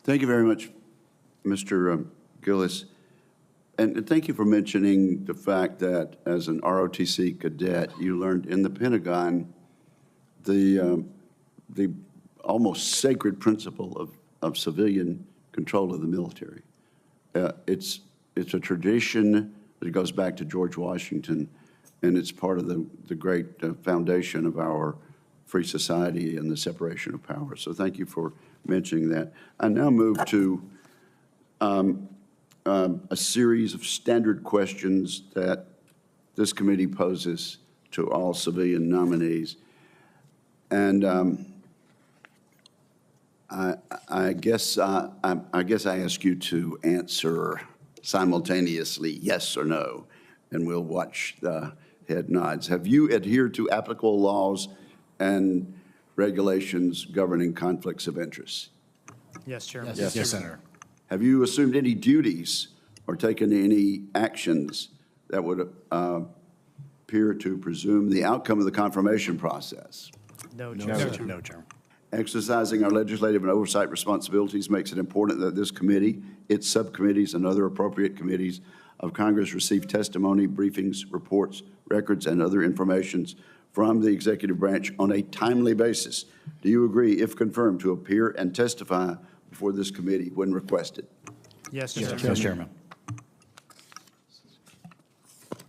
Thank you very much, Mr. Gillis. And thank you for mentioning the fact that as an ROTC cadet, you learned in the Pentagon the almost sacred principle of civilian control of the military. It's a tradition that goes back to George Washington, and it's part of the great foundation of our free society and the separation of powers. So thank you for mentioning that. I now move to a series of standard questions that this committee poses to all civilian nominees. And I guess I ask you to answer simultaneously yes or no, and we'll watch the head nods. Have you adhered to applicable laws and regulations governing conflicts of interest? Yes, Chairman. Yes, Senator. Have you assumed any duties or taken any actions that would appear to presume the outcome of the confirmation process? No, No, Chairman. no, Chairman. Exercising our legislative and oversight responsibilities makes it important that this committee, its subcommittees, and other appropriate committees of Congress receive testimony, briefings, reports, records, and other information from the executive branch on a timely basis. Do you agree, if confirmed, to appear and testify before this committee when requested? Yes, Chairman. Yes, Chairman.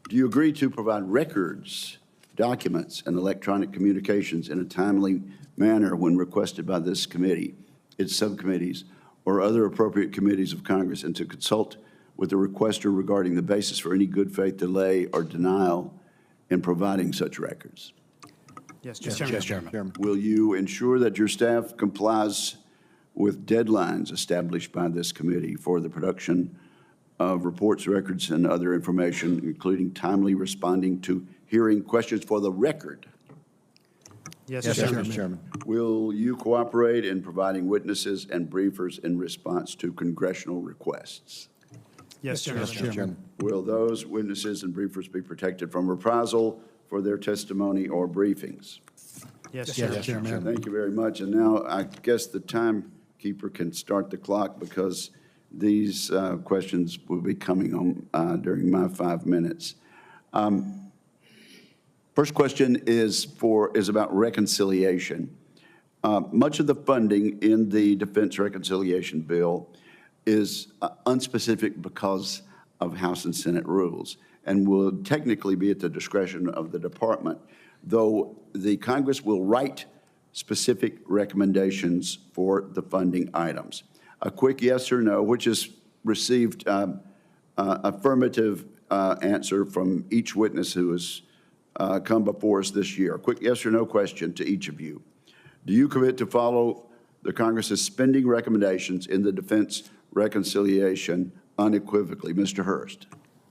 Do you agree to provide records, documents, and electronic communications in a timely manner when requested by this committee, its subcommittees, or other appropriate committees of Congress, and to consult with the requester regarding the basis for any good faith delay or denial in providing such records? Yes, Yes, Chairman. yes, Chairman. Will you ensure that your staff complies with deadlines established by this committee for the production of reports, records, and other information, including timely responding to hearing questions for the record? Yes, Yes, Chairman. Chairman. Will you cooperate in providing witnesses and briefers in response to congressional requests? Yes, Chairman. Yes, Chairman. Will those witnesses and briefers be protected from reprisal for their testimony or briefings? Yes, Yes, Chairman. Chairman. Thank you very much. And now I guess the timekeeper can start the clock because these questions will be coming on during my 5 minutes. First question is about reconciliation. Much of the funding in the Defense Reconciliation Bill is unspecific because of House and Senate rules and will technically be at the discretion of the department, though the Congress will write specific recommendations for the funding items. A quick yes or no, which has received affirmative answer from each witness who has come before us this year. A quick yes or no question to each of you. Do you commit to follow the Congress's spending recommendations in the Defense Reconciliation unequivocally? Mr. Hurst.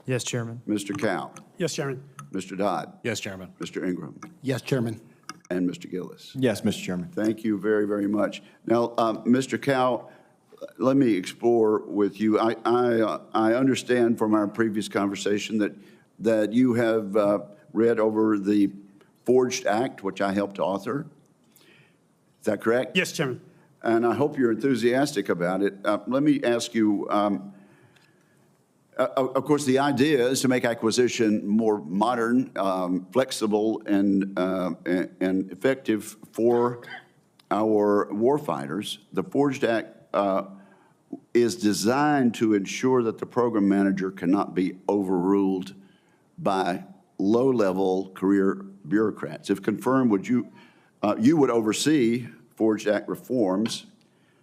Yes, Chairman. Mr. Cow. Yes, Chairman. Mr. Dodd. Yes, Chairman. Mr. Ingram. Yes, Chairman. And Mr. Gillis. Yes, Mr. Chairman. Thank you very, very much. Now, Mr. Cow, let me explore with you. I understand from our previous conversation that you have read over the Forged Act, which I helped author. Is that correct? Yes, Chairman. And I hope you're enthusiastic about it. Let me ask you, of course, the idea is to make acquisition more modern, flexible, and effective for our warfighters. The Forged Act is designed to ensure that the program manager cannot be overruled by low-level career bureaucrats. If confirmed, would you would oversee Forged Act reforms,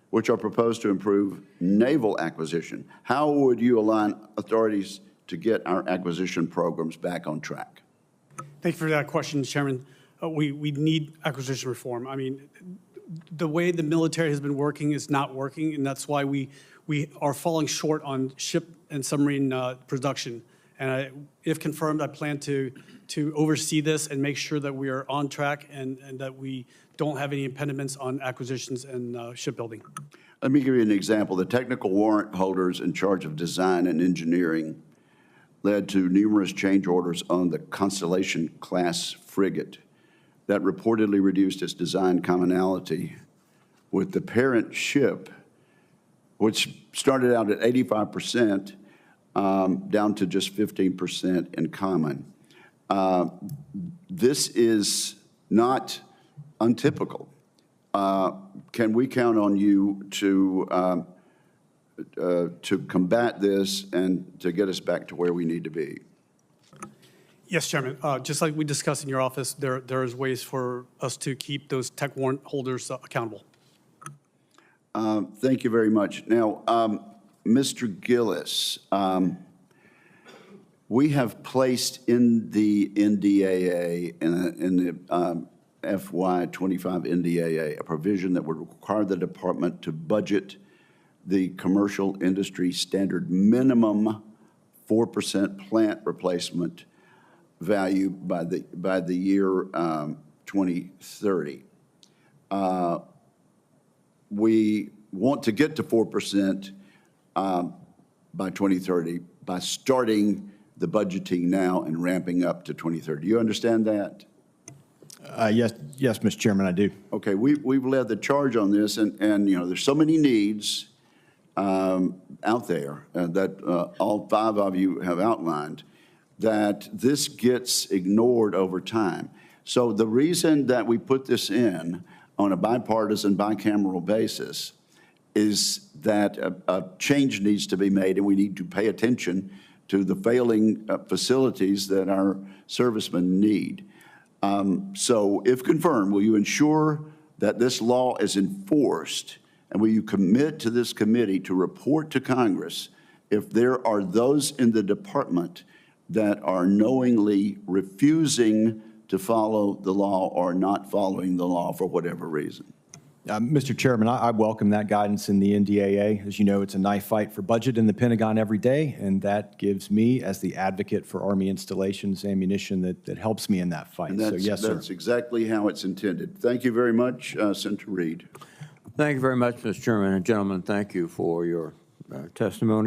which are proposed to improve naval acquisition. How would you align authorities to get our acquisition programs back on track? Thank you for that question, Chairman. We need acquisition reform. I mean, the way the military has been working is not working, and that's why we are falling short on ship and submarine production. And if confirmed, I plan to oversee this and make sure that we are on track and that we don't have any impediments on acquisitions and shipbuilding. Let me give you an example. The technical warrant holders in charge of design and engineering led to numerous change orders on the Constellation-class frigate that reportedly reduced its design commonality with the parent ship which started out at 85%, down to just 15% in common. This is not untypical. Can we count on you to combat this and to get us back to where we need to be? Yes, Chairman. Just like we discussed in your office, there is ways for us to keep those tech warrant holders accountable. Thank you very much. Now, Mr. Gillis, we have placed in the NDAA, in the FY25 NDAA, a provision that would require the department to budget the commercial industry standard minimum 4% plant replacement value by the year 2030. We want to get to 4% by 2030 by starting the budgeting now and ramping up to 2030. Do you understand that? Yes, Mr. Chairman, I do. Okay, we've led the charge on this, and you know, there's so many needs out there that all 5 of you have outlined, that this gets ignored over time. So the reason that we put this in on a bipartisan, bicameral basis is that a change needs to be made, and we need to pay attention to the failing facilities that our servicemen need. So if confirmed, will you ensure that this law is enforced, and will you commit to this committee to report to Congress if there are those in the department that are knowingly refusing to follow the law or not following the law for whatever reason? Mr. Chairman, I welcome that guidance in the NDAA. As you know, it's a knife fight for budget in the Pentagon every day, and that gives me, as the advocate for Army installations, ammunition that helps me in that fight. And So yes, sir. that's exactly how it's intended. Thank you very much, Senator Reed. Thank you very much, Mr. Chairman. And gentlemen, thank you for your testimony.